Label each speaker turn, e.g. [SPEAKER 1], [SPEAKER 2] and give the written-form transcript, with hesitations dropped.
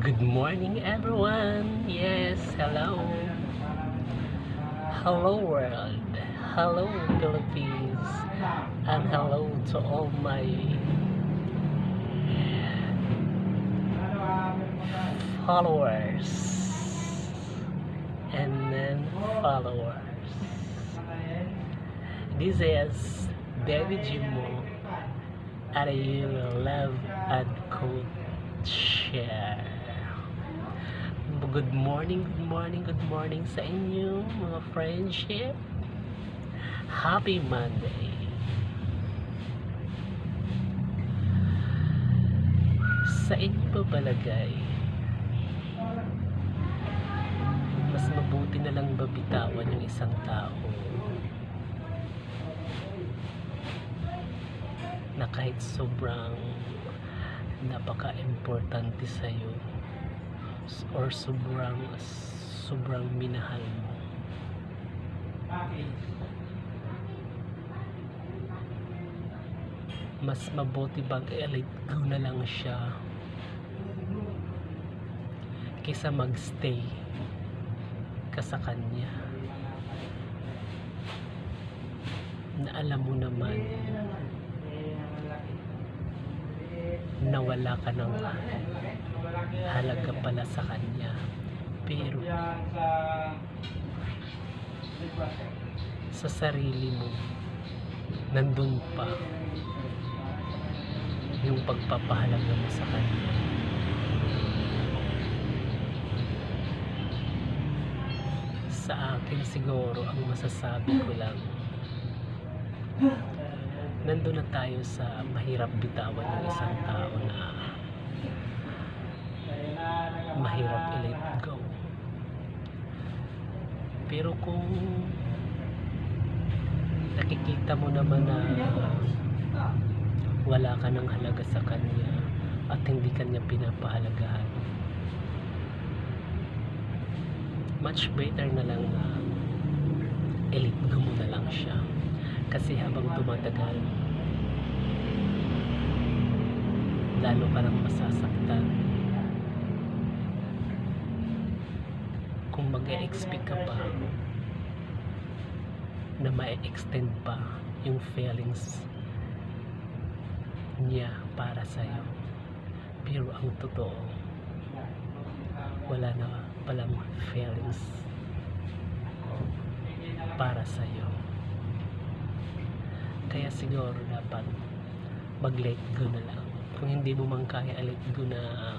[SPEAKER 1] Good morning, everyone. Yes, hello. Hello, world. Hello, Philippines. And hello to all my followers and then followers. This is Baby Jimo at you love and could share. Good morning, good morning, good morning sa inyo mga friendship. Happy Monday. Sa inyo ba palagay, mas mabuti na lang ba bitawan yung isang tao na kahit sobrang napaka-importante sa'yo or sobrang minahal mo, mas mabuti bang i-let go na lang siya kaysa magstay ka sa kanya na alam mo naman na wala ka ng halaga pala sa kanya, pero sa sarili mo nandun pa yung pagpapahalaga mo sa kanya. Sa akin siguro ang masasabi ko lang, nandun na tayo sa mahirap bitawan ng isang tao na mahirap i-let go. Pero kung nakikita mo naman na wala ka ng halaga sa kanya at hindi kanya pinapahalagahan, much better na lang na i-let go mo na lang siya. Kasi habang tumatagal, lalo ka nang masasaktan. Kung mag-e-expect ka pa na ma-extend pa yung feelings niya para sa'yo, pero ang totoo, wala na palang feelings para sa'yo. Kaya siguro dapat mag-let go na lang. Kung hindi mo man kaya, let go na.